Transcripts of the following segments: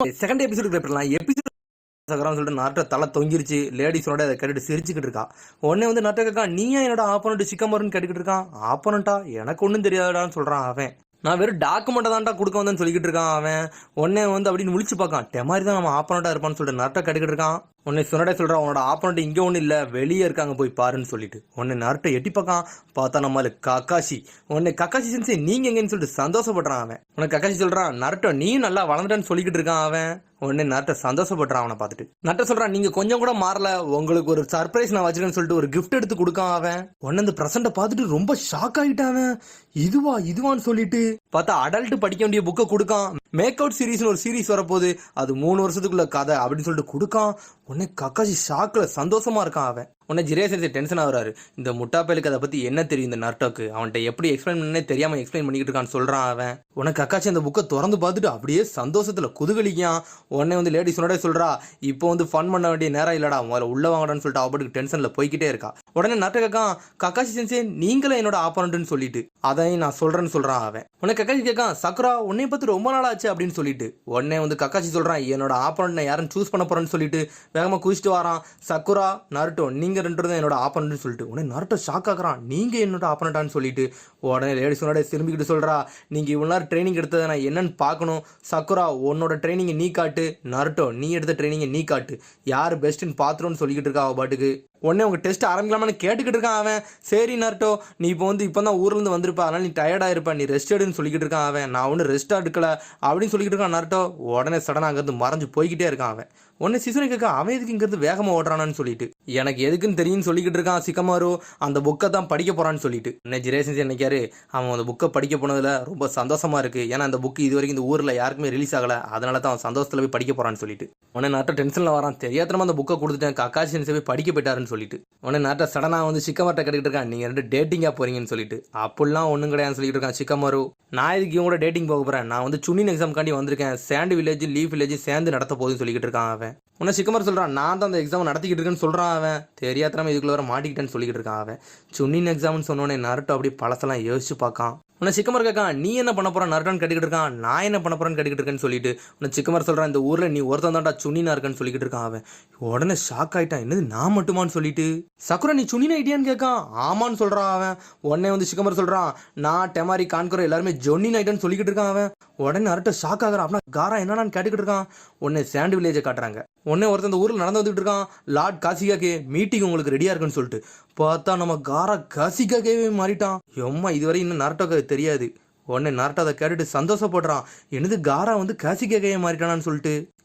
Second episode போயிடலாம். Episode சொல்லிட்டு நாட்டை தலை தொங்கிருச்சு. லேடிஸோட அதை கேட்டுட்டு சிரிச்சுக்கிட்டு இருக்கா. உடனே வந்து நாட்டை கேட்கா, நீயா என்னோட ஆப்போனண்ட் சிக்கமருன்னு கேட்டுக்கிட்டு இருக்கான். ஆப்போனண்டா எனக்கு ஒன்றும் தெரியாதான்னு சொல்றான் அவன். நான் வெறும் டாக்குமெண்ட்டை தான்டா கொடுக்க வந்தேன்னு சொல்லிக்கிட்டு இருக்கான் அவன். உடனே வந்து அப்படின்னு முழிச்சு பார்க்கான். டெமாரி தான் நம்ம ஆப்போனண்டா இருப்பான்னு சொல்லிட்டு நாட்டை கேட்டுக்கிட்டு இருக்கான். உன்னை சொன்னடே சொல்றான், உன்னோட ஆப்போனண்ட் இங்கே ஒன்றும் இல்லை, வெளியே இருக்காங்க, போய் பாருன்னு சொல்லிட்டு. உன்னை நரட்டை எட்டி பார்க்கான். பார்த்தா நம்மளு கக்காஷி. உன்னை கக்காஷி சென்சே நீங்க எங்கன்னு சொல்லிட்டு சந்தோஷப்படுறான் அவன். உனக்கு கக்காஷி சொல்றான், நரட்டோ நீ நல்லா வளர்ந்துட்டான்னு சொல்லிக்கிட்டு இருக்கான் அவன். உடனே நரட்டை சந்தோஷப்படுறான் அவனை பார்த்துட்டு. நரட்டை சொல்றான், நீங்க கொஞ்சம் கூட மாறல, உங்களுக்கு ஒரு சர்ப்ரைஸ் நான் வச்சிருக்கேன்னு சொல்லிட்டு ஒரு கிஃப்ட் எடுத்து கொடுக்கான் அவன். உடனே அந்த பிரசண்ட பார்த்துட்டு ரொம்ப ஷாக் ஆகிட்டான். இதுவான்னு சொல்லிட்டு பார்த்தா அடல்ட் படிக்க வேண்டிய புக்கை கொடுக்கான். மேக் அவுட் சீரீஸ்னு ஒரு சீரீஸ் வரப்போகுது, அது 3 வருஷத்துக்குள்ள கதை அப்படின்னு சொல்லிட்டு கொடுக்கான். உடனே கக்காஷி ஷாக்ல சந்தோஷமா இருக்கான் அவன். உடனே ஜிரே சென்சே டென்ஷன் ஆகுறாரு. இந்த முட்டாப்பேலுக்கு அதை பத்தி என்ன தெரியும் இந்த நர்ட்டோக்கு, அவன்கிட்ட எப்படி எக்ஸ்பிளைன் பண்ணே தெரியாம எக்ஸ்பிளைன் பண்ணிக்கிட்டு இருக்கான்னு சொல்றான் அவன். உனக்கு கக்காஷி அந்த புக்கை திறந்து பார்த்துட்டு அப்படியே சந்தோஷத்துல குதுகலிக்கான். உடனே வந்து லேடிஸ் உன்னோட சொல்றா, இப்போ வந்து ஃபன் பண்ண வேண்டிய நேரம் இல்லடா, முதல்ல உள்ள வாங்கடான்னு சொல்லிட்டு அவளுக்கு டென்ஷன்ல போய்கிட்டே இருக்கா. உடனே நர்ட்டோ கேட்கான், கக்காஷி சென்சே நீங்களே என்னோட ஆப்போனன்ட்னு சொல்லிட்டு அதையும் நான் சொல்றேன்னு சொல்றான் அவன். உனக்கு கக்காஷி கேட்கான், சக்குரா உன்னை பத்தி ரொம்ப நாள் ஆச்சு அப்படின்னு சொல்லிட்டு. உடனே வந்து கக்காஷி சொல்றான், என்னோட ஆப்போனன்ட் யாரும் சூஸ் பண்ண போறேன்னு சொல்லிட்டு வேகமா குதிச்சுட்டு வரான். சக்குரா நருட்டோ நீங்க 2 தான் என்னோட ஆப்போனன்ட்னு சொல்லிட்டு. உடனே நருட்டோ ஷாக் ஆகுறான், நீங்க என்னோட ஆப்போனன்ட்டான்னு சொல்லிட்டு. உடனே லேடிஸோட திரும்பிக்கிட்டு சொல்றா, நீங்க இவ்வளவு நேரம் ட்ரைனிங் எடுத்ததை நான் என்னன்னு பார்க்கணும். சக்குரா உன்னோட ட்ரைனிங்கை நீ காட்டு, நருட்டோ நீ எடுத்த ட்ரைனிங்கை நீ காட்டு, யார் பெஸ்ட்னு பாத்துருன்னு சொல்லிக்கிட்டு இருக்கா அவ பாட்டுக்கு. உடனே உங்க டெஸ்ட் ஆரம்பிக்கலாமான்னு கேட்டுக்கிட்டு இருக்கான் அவன். சரி நருட்டோ, நீ இப்போ வந்து இப்போதான் ஊர்ல இருந்து வந்திருப்பா, அதனால நீ டயர்டா இருப்ப, நீ ரெஸ்ட் எடுன்னு சொல்லிக்கிட்டு இருக்கான் அவன். நான் ஒன்றும் ரெஸ்ட் எடுக்கல அப்படின்னு சொல்லிக்கிட்டு இருக்கான் நருட்டோ. உடனே சடனா அங்கிருந்து மறைஞ்சு போய்கிட்டே இருக்கான் அவன். உடனே சிசுனை கேட்க, அவன் எதுக்கு இங்கிருந்து வேகமா ஓடுறானான்னு சொல்லிட்டு. எனக்கு எதுக்குன்னு தெரியும்னு சொல்லிக்கிட்டு இருக்கான் சிக்கமாரு, அந்த புக்கை தான் படிக்க போறான்னு சொல்லிட்டு. உடனே ஜிரே சென்சே நினைக்காரு, அவன் அந்த புக்கை படிக்க போனதுல ரொம்ப சந்தோஷமா இருக்கு, ஏன்னா அந்த புக்கு இது வரைக்கும் இந்த ஊர்ல யாருக்குமே ரிலீஸ் ஆகல, அதனால தான் அவன் சந்தோஷத்துல போய் படிக்க போறான்னு சொல்லிட்டு. உடனே நருட்டோ டென்ஷன்ல வரான், தெரியாதனமா அந்த புக்கை கொடுத்துட்டேன், கக்காஷி சென்சே போய் படிக்க போயிட்டாருன்னு சொல்லிட்டு. உடனே நருட்டோ சடனா வந்து சிக்கமார்ட்ட கேட்டுக்கிட்டு இருக்கான், நீங்க 2 டேட்டிங்கா போறீங்கன்னு சொல்லிட்டு. அப்படிலாம் ஒன்றும் கிடையாதுன்னு சொல்லிட்டு இருக்கான் சிக்கமாரு. நான் இதுக்கு இவங்க கூட டேட்டிங் போக போறேன், நான் வந்து சுனின் எக்ஸாம் காண்டி வந்திருக்கேன், சாண்ட் வில்லேஜ் லீஃப் வில்லேஜ் சேர்ந்து நடத்த போகுதுன்னு சொல்லிக்கிட்டு இருக்கான் அவன். உன்ன சிக்கமார் சொல்றான், நான் தான் அந்த எக்ஸாம் நடத்திக்கிட்டு இருக்கேன்னு சொல்றான் அவன். தெரியாதனமா இதுக்குள்ள வர மாட்டிக்கிட்டேன்னு சொல்லிக்கிட்டு இருக்கான் அவன். சுனின் எக்ஸாம்னு சொன்னோடனே நருட்டோ அப்படி பழசெல்லாம் யோசிச்சு பார்க்கான். உன்னை சிக்கமார் கேட்கான், நீ என்ன பண்ண போற நருட்டோன்னு கேட்டுக்கிட்டு இருக்கான். நான் என்ன பண்ண போறேன்னு கேட்டுக்கிட்டு இருக்கேன்னு சொல்லிட்டு. உன்னை சிக்கமார் சொல்றான், இந்த ஊர்ல நீ ஒருத்தன் தான்டா சுனினா இருக்கன்னு சொல்லிக்கிட்டு இருக்கான் அவன். உடனே ஷாக் ஆயிட்டான், என்னது நான் மட்டுமான்னு சொல்லிட்டு. சக்குரா நீ சுனின் ஐடியான்னு கேட்கான். ஆமான்னு சொல்றான் அவன். உடனே வந்து சிக்கமார் சொல்றான், நான் டெமாரி கான்குரோ எல்லாருமே ஜொன்னின் ஐட்டன்னு சொல்லிக்கிட்டு இருக்கான் அவன். உடனே நருட்டோ ஷாக் ஆகுறான். அப்படின்னா காரா என்னன்னு கேட்டுக்கிட்டு இருக்கான். உடனே சாண்ட் வில்லேஜை காட்டுறாங்க. உடனே ஒருத்தன் இந்த ஊரில் நடந்து வந்துட்டு இருக்கான், லார்ட் காசிகாக்கே மீட்டிங் உங்களுக்கு ரெடியா இருக்குன்னு சொல்லிட்டு. பார்த்தா நம்ம காரா காசிகாக்கேவே மாறிட்டான். எம்மா இதுவரை இன்னும் நருட்டோக்கு தெரியாது. உடனே நருட்டோ அதை கேட்டுட்டு சந்தோஷப்படுறான், என்னது காரா வந்து காசிகாக்கேவே மாறிட்டானான்னு சொல்லிட்டு.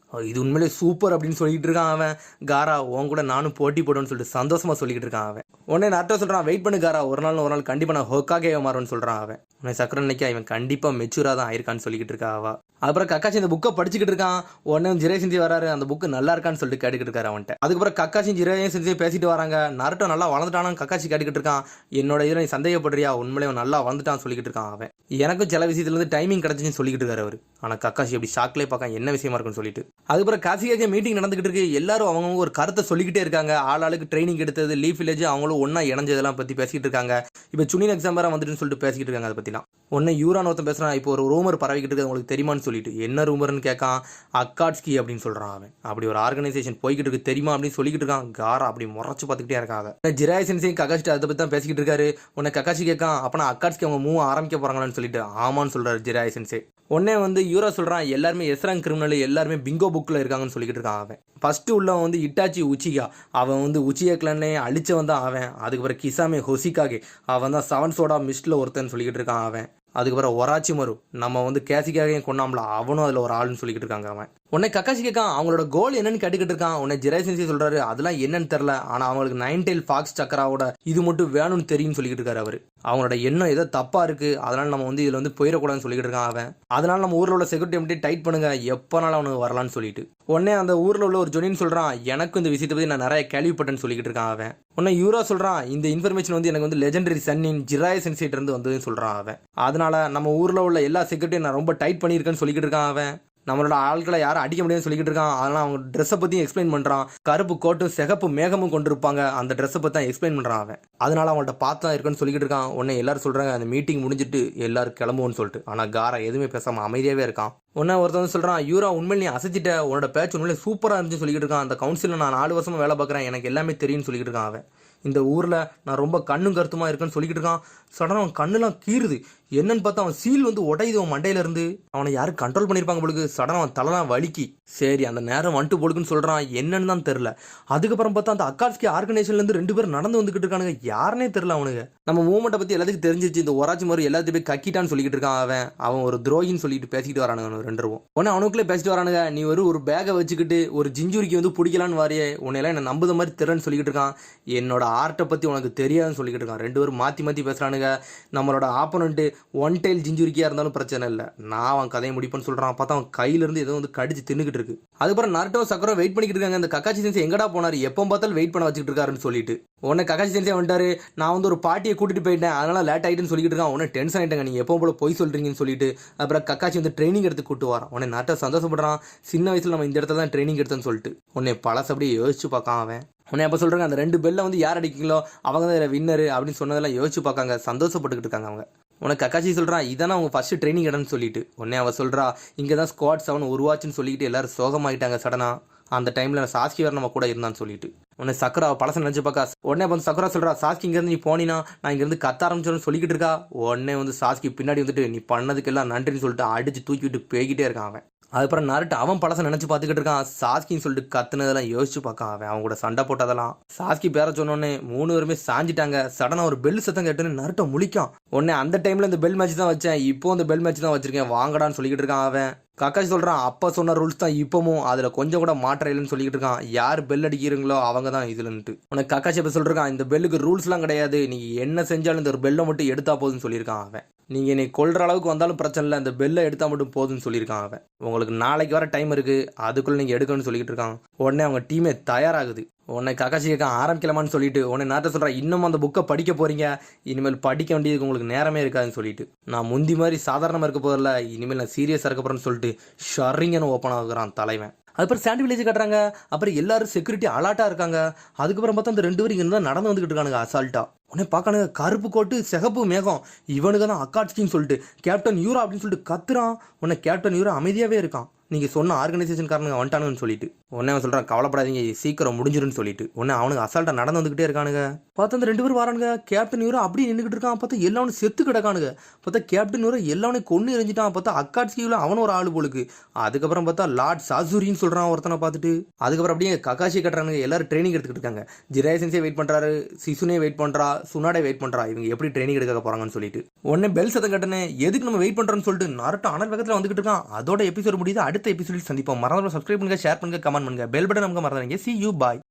இது உண்மையிலே சூப்பர் அப்படின்னு சொல்லிட்டு இருக்கான் அவன். காரா உன் கூட நானும் போட்டி போடுவேன்னு சொல்லிட்டு சந்தோஷமா சொல்லிக்கிட்டு இருக்கான் அவன். உடனே நருட்டோ சொல்றான், வெயிட் பண்ணு காரா, ஒரு நாள் கண்டிப்பா நான் ஹோக்காகேவே மாறுவேன்னு சொல்றான் அவன். உடனே சக்கரன் நினைக்க, இவன் கண்டிப்பா மெச்சூரா தான் ஆயிருக்கான்னு சொல்லிக்கிட்டு இருக்கா அவ. அப்புறம் கக்காஷி இந்த புக்கை படிச்சுக்கிட்டு இருக்கான். உடனே ஜிரே சென்சே வராரு, அந்த புக்கு நல்லா இருக்கான்னு சொல்லிட்டு கேட்டுக்கிட்டு இருக்காரு அவன்கிட்ட. அதுக்கப்புறம் கக்காஷி ஜிரே சென்சே பேசிட்டு வராங்க. நருட்டோ நல்லா வளர்ந்துட்டானு கக்காஷி கேட்டுக்கிட்டு இருக்கான். என்னோட இதில் நீ சந்தேகப்படுறியா, உண்மையிலே நல்லா வளர்ந்துட்டான்னு சொல்லிக்கிட்டு இருக்கான் அவன். எனக்கும் சில விஷயத்துல இருந்து டைமிங் கிடைச்சுன்னு சொல்லிக்கிட்டு இருக்காரு அவர். ஆனா கக்காஷி அப்படி ஷாக்லேயே பார்க்க என்ன விஷயமா இருக்குன்னு சொல்லிட்டு. அதுக்கப்புறம் காசிகாக்கே மீட்டிங் நடந்துகிட்டு இருக்கு. எல்லாரும் அவங்க ஒரு கருத்தை சொல்லிக்கிட்டே இருக்காங்க. ஆளுக்கு ட்ரைனிங் எடுத்தது, லீஃப் வில்லேஜ் அவங்களும் ஒன்னா இணைஞ்சதெல்லாம் பத்தி பேசிக்கிட்டு இருக்காங்க. இப்போ சுனின் எக்ஸாம் வேற வந்துட்டுன்னு சொல்லிட்டு பேசிக்கிட்டு இருக்காங்க. அதை பத்திலாம் ஒன்னு யூரான் ஒருத்தன் பேசுறான், இப்போ ஒரு ரூமர் பரவிக்கிட்டு இருக்கு, உங்களுக்கு தெரியுமான்னு சொல்லிட்டு. என்ன ரூமர்னு கேட்கான். அக்காட்ஸ்கி அப்படின்னு சொல்றான் அவன். அப்படி ஒரு ஆர்கனைசேஷன் போய்கிட்டு இருக்கு தெரியுமா அப்படின்னு சொல்லிக்கிட்டு இருக்கான். காரா அப்படி முறைச்சு பார்த்துக்கிட்டே இருக்காங்க. ஜிரே சென்சே கக்காஷி அதை பத்தி தான் பேசிக்கிட்டு இருக்காரு. உன்னை கக்காஷி கேட்கான், அப்பனா அக்காட்ஸ்கி அவங்க மூவ் ஆரம்பிக்க போறாங்கன்னு சொல்லிட்டு. ஆமான்னு சொல்றாரு ஜிரே சென்சே. உடனே வந்து யூரா சொல்றான், எல்லாருமே எஸ்ராங் கிரிமினல் எல்லாருமே பிங்கோ புக்ல இருக்காங்கன்னு சொல்லிக்கிட்டு இருக்கான் அவன். ஃபர்ஸ்ட் உள்ளவன் வந்து இட்டாச்சி உச்சிகா, அவன் வந்து உச்சியா கிளானே அழிச்சவன் தான் அவன். அதுக்கப்புறம் கிசாமே ஹொசிகாகே, அவன் தான் 7 சோடா மிஸ்ட்ல ஒருத்தன் சொல்லிக்கிட்டு இருக்கான் அவன். அதுக்கப்புறம் ஒராச்சி மரு, நம்ம வந்து கேசிக்காகையும் கொண்டாமல அவனும் அதில் ஒரு ஆளுன்னு சொல்லிக்கிட்டு இருக்காங்க அவன். உடனே கக்காஷி கேட்கான், அவங்களோட கோல் என்னன்னு கேட்டுக்கிட்டு இருக்கான். உடனே ஜிரே சென்சே சொல்றாரு, அதெல்லாம் என்னன்னு தெரியல, ஆனா அவங்களுக்கு 9 tail ஃபாக்ஸ் சக்கராவோட இது மட்டும் வேணும்னு தெரியும்னு சொல்லிக்கிட்டு இருக்காரு அவரு. அவங்களோட எண்ணம் ஏதோ தப்பா இருக்கு, அதனால நம்ம வந்து இதுல வந்து போயிடக்கூடாதுன்னு சொல்லிக்கிட்டு இருக்கான் அவன். அதனால நம்ம ஊர்ல உள்ள செக்யூரிட்டி மட்டும் டைட் பண்ணுங்க, எப்பனாலும் அவனுக்கு வரலான்னு சொல்லிட்டு. உடனே அந்த ஊர்ல உள்ள ஒரு ஜொனின்னு சொல்றான், எனக்கு இந்த விஷயத்தை பத்தி நான் நிறைய கேள்விப்பட்டேன்னு சொல்லிக்கிட்டு இருக்கான் அவன். உடனே யூரா சொல்றான், இந்த இன்ஃபர்மேஷன் வந்து எனக்கு வந்து லெஜெண்டரி சன்னின் ஜிராய் சென்சேட் இருந்து வந்ததுன்னு சொல்றான் அவன். அதனால நம்ம ஊர்ல உள்ள எல்லா செக்யூரிட்டியும் நான் ரொம்ப டைட் பண்ணியிருக்கேன்னு சொல்லிக்கிட்டு இருக்கான் அவன். நம்மளோட ஆட்களை யாரும் அடிக்க முடியாதுன்னு சொல்லிக்கிட்டு இருக்கான். அதனால அவங்க ட்ரெஸ்ஸை பற்றியும் எக்ஸ்பிளைன் பண்ணுறான். கருப்பு கோட்டும் சிகப்பு மேகமும் கொண்டிருப்பாங்க, அந்த ட்ரெஸ்ஸை பற்றி தான் எக்ஸ்பிளைன் பண்ணுறான் அவன். அதனால அவங்கள்ட்ட பார்த்தா இருக்குன்னு சொல்லிக்கிட்டு இருக்கான். உடனே எல்லாரும் சொல்கிறாங்க அந்த மீட்டிங் முடிஞ்சிட்டு எல்லாரும் கிளம்புவோன்னு சொல்லிட்டு. ஆனால் காரா எதுவுமே பேசாமல் அமைதியாகவே இருக்கான். உடனே ஒருத்தவங்க சொல்கிறான், யூரா உண்மையில் நீ அசைச்சிட்ட, உன்னோட பேச்சு உண்மையிலே சூப்பராக இருந்துச்சுன்னு சொல்லிக்கிட்டு இருக்கான். அந்த கவுன்சிலில் நான் 4 வருஷமாக வேலை பார்க்குறேன், எனக்கு எல்லாமே தெரியும்னு சொல்லிக்கிட்டு இருக்கான் அவன். இந்த ஊரில் நான் ரொம்ப கண்ணும் கருத்துமாக இருக்கேன்னு சொல்லிக்கிட்டு இருக்கான். சடனாக அவன் கண்ணுலாம் கீறுது. என்னன்னு பார்த்தா அவன் சீல் வந்து உடையுது அவன் மண்டையிலேருந்து. அவனை யாரும் கண்ட்ரோல் பண்ணியிருப்பாங்க பொழுது. சடனாக அவன் தலைலாம் வலிக்கி. சரி அந்த நேரம் வந்துட்டு பொழுதுன்னு சொல்கிறான். என்னன்னு தான் தெரில. அதுக்கப்புறம் பார்த்தா அந்த அக்காட்ஸ்கி ஆர்கனைசேஷன்லேருந்து 2 பேர் நடந்து வந்துக்கிட்டு இருக்கானுங்க. யாருனே தெரில அவனுங்க. நம்ம மூமெண்ட்டை பற்றி எல்லாத்துக்கும் தெரிஞ்சிச்சு. இந்த ஒராச்சி மாதிரி எல்லாத்தையும் போய் கக்கிட்டான்னு சொல்லிக்கிட்டு இருக்கான் அவன். அவன் ஒரு துரோகின்னு சொல்லிட்டு பேசிக்கிட்டு வரானுங்க 2 ரூபம். உடனே அவனுக்குள்ளே பேசிட்டு வரானுங்க. நீ ஒரு பேகை வச்சுக்கிட்டு ஒரு ஜிஞ்சுரிக்கு வந்து பிடிக்கலான்னு வாரியே, உன்னையெல்லாம் என்ன நம்புத மாதிரி தெரிலன்னு சொல்லிக்கிட்டு இருக்கான். என்னோட ஆர்ட்டை பற்றி உனக்கு தெரியாதுன்னு சொல்லிக்கிட்டு இருக்கான். 2 பேரும் மாற்றி பேசுகிறானுங்க. நம்மளோட ஆப்போனண்ட்டு ஒன் டைல் ஜிஞ்சுரிக்கியாக இருந்தாலும் பிரச்சனை இல்லை, நான் அவன் கதையை முடிப்பேன்னு சொல்கிறான். பார்த்தா அவன் கையிலேருந்து ஏதோ வந்து கடிச்சு தின்னுக்கிட்டு இருக்கு. அதுக்கப்புறம் நருட்டோ சக்கரோ வெயிட் பண்ணிக்கிட்டு இருக்காங்க. அந்த கக்காச்சி சென்சே எங்கடா போனார், எப்போ பார்த்தாலும் வெயிட் பண்ண வச்சுக்கிட்டு இருக்காருன்னு சொல்லிட்டு. உடனே கக்காச்சி சென்சே வந்துட்டாரு. நான் வந்து ஒரு பார்ட்டியை கூட்டிட்டு போயிட்டேன், அதனால லேட் ஆகிட்டுன்னு சொல்லிக்கிட்டு இருக்கான். உடனே டென்ஷன் ஆகிட்டாங்க, நீங்கள் எப்போ போல போய் சொல்கிறீங்கன்னு சொல்லிட்டு. அப்புறம் கக்காச்சி வந்து ட்ரைனிங் எடுத்து கூட்டு வரான். உடனே நருட்டோ சந்தோஷப்படுறான். சின்ன வயசில் நம்ம இந்த இடத்துல தான் ட்ரைனிங் எடுத்தோன்னு சொல்லிட்டு. உடனே பழச அப்படியே யோசிச்சு பார்க்கான் அவன். உடனே அப்போ சொல்கிறாங்க அந்த 2 பெல்லை வந்து யார் அடிக்கீங்களோ அவங்க தான் வின்னரு அப்படின்னு சொன்னதெல்லாம் யோசிச்சு பார்க்காங்க. சந்தோஷப்பட்டுக்கிட்டு இருக்காங்க அவங்க. உனக்கு கக்காச்சி சொல்கிறான் இதானே அவங்க ஃபஸ்ட்டு ட்ரைனிங் இடம்னு சொல்லிட்டு. உடனே அவள் சொல்கிறா இங்கே தான் ஸ்குவாட் 7 உருவாச்சுன்னு சொல்லிட்டு எல்லாரும் சோகமாகிட்டாங்க சடனாக. அந்த டைமில் சாஸ்கி வேறு நம்ம கூட இருந்தான்னு சொல்லிட்டு. உடனே சக்கரா பழசை நினச்சி பார்க்கா. உடனே வந்து சக்கரா சொல்கிறா சாஸ்கி இங்கேருந்து நீ போனீனா நான் இங்கேருந்து கத்த ஆரம்பிச்சோன்னு சொல்லிக்கிட்டு இருக்கா. உடனே வந்து சாஸ்கி பின்னாடி வந்துட்டு நீ பண்ணதுக்கெல்லாம் நன்றின்னு சொல்லிட்டு அடித்து தூக்கி விட்டு போய்கிட்டே இருக்கான் அவன். அதுக்கப்புறம் நருட்டோ அவன் பழசை நினச்சி பார்த்துக்கிட்டு இருக்கான். சாஸ்கின்னு சொல்லிட்டு கத்துனதெல்லாம் யோசிச்சு பார்க்கான் அவன். அவங்க கூட சண்டை போட்டதெல்லாம். சாஸ்கி பேர சொன்னோடனே 3 பேருமே சாஞ்சிட்டாங்க. சடனாக ஒரு பெல் சத்தம் கேட்டோன்னு நருட்டோ முழிக்கான். உடனே அந்த டைமில் இந்த பெல் மேட்ச் தான் வச்சேன், இப்போ அந்த பெல் மேட்ச் தான் வச்சிருக்கேன் வாங்கடான்னு சொல்லிக்கிட்டு இருக்கான் அவன். கக்காச்சி சொல்கிறான் அப்போ சொன்ன ரூல்ஸ் தான் இப்போவும், அதில் கொஞ்சம் கூட மாற்றம் இல்லைன்னு சொல்லிக்கிட்டு இருக்கான். யார் பெல் அடிக்கிறீங்களோ அவங்க தான் இதுலன்ட்டு. உனக்கு கக்காச்சி இப்போ சொல்லிருக்கான் இந்த பெல்லுக்கு ரூல்ஸ்லாம் கிடையாது, நீங்கள் என்ன செஞ்சாலும் இந்த ஒரு பெல்லை மட்டும் எடுத்தா போதுன்னு சொல்லியிருக்கான் அவன். நீங்கள் என்னை கொல்ற அளவுக்கு வந்தாலும் பிரச்சனை இல்லை, இந்த பெல்லை எடுத்தால் மட்டும் போதுன்னு சொல்லியிருக்கான் அவன். உங்களுக்கு நாளைக்கு வர டைம் இருக்குது, அதுக்குள்ளே நீங்கள் எடுக்கணும்னு சொல்லிக்கிட்டு இருக்கான். உடனே அவங்க டீமே தயாராகுது. உன்னை கக்காச்சி கேட்க ஆரம்பிக்கலாமான்னு சொல்லிட்டு. உடனே நேரத்தை சொல்கிறா இன்னும் அந்த புக்கை படிக்க போகிறீங்க, இனிமேல் படிக்க வேண்டியதுக்கு உங்களுக்கு நேரமே இருக்காதுன்னு சொல்லிட்டு. நான் முந்தி மாதிரி சாதாரணமாக இருக்க போதில்ல, இனிமேல் நான் சீரியஸாக இருக்க போகிறேன்னு சொல்லிட்டு ஷர்ரிங்கன்னு ஓப்பன் ஆகுறான் தலைவன். அதுக்கப்புறம் சாண்ட் வில்லேஜ் கட்டுறாங்க. அப்புறம் எல்லாரும் செக்யூரிட்டி அலாட்டாக இருக்காங்க. அதுக்கப்புறம் பார்த்தா அந்த 2 பேரும் இங்கே தான் நடந்து வந்துக்கிட்டு இருக்கானுங்க அசால்ட்டா. உடனே பார்க்கணுங்க கருப்பு கோட்டு சிகப்பு மேகம் இவனுக்கு தான் அக்காட்ஸ்கின்னு சொல்லிட்டு கேப்டன் யூரா அப்படின்னு சொல்லிட்டு கத்துறான். உடனே கேப்டன் யூரா அமைதியாகவே இருக்கான். நீங்கள் சொன்ன ஆர்கனைசேஷன் காரணங்க வந்துட்டானுன்னு சொல்லிட்டு. உடனே அவன் சொல்கிறான் கவலைப்படாதீங்க சீக்கிரம் முடிஞ்சிருன்னு சொல்லிட்டு. உடனே அவனுக்கு அசால்ட்டாக நடந்து வந்துக்கிட்டே இருக்கானுங்க. பார்த்தா அந்த 2 பேரும் வரானுங்க. கேப்டன் யூரா அப்படி நின்றுக்கிட்டு இருக்கான். பார்த்தா எல்லாவனும் செத்து கிடக்கானுங்க. பார்த்தா கேப்டன் யூரா எல்லாவனையும் கொண்டு எரிஞ்சிட்டான். பார்த்தா அக்காட்ஸ்கியில் அவனும் ஒரு ஆளு போலுக்கு. அதுக்கப்புறம் பார்த்தா லார்ட் சாசூரின்னு சொல்கிறான் ஒருத்தனை பார்த்துட்டு. அதுக்கப்புறம் அப்படியே கக்காசி கட்டுறானுங்க. எல்லாரும் ட்ரைனிங் எடுத்துக்கிட்டு இருக்காங்க. ஜிராய் சென்சே வெயிட் பண்ணுறாரு, சிசுனே வெயிட் பண்ணுறா, சுனாடே வெயிட் பண்ணுறா. இவங்க எப்படி ட்ரைனிங் எடுக்க போகிறாங்கன்னு சொல்லிட்டு. உடனே பெல் சத்தம் கட்டனே எதுக்கு நம்ம வெயிட் பண்ணுறோன்னு சொல்லிட்டு நருட்டோ அனல் வேகத்தில் வந்துக்கிட்டு இருக்கான். அதோட எபிசோட் முடியுது. அடுத்த எபிசோடில் சந்திப்போம். மறந்துடாம சப்ஸ்கிரைப் பண்ணுங்க, ஷேர் பண்ணுங்க, கமெண்ட் பண்ணுங்க, பெல் பட்டன் நமக்கு மறந்துடுங்க. See you, bye.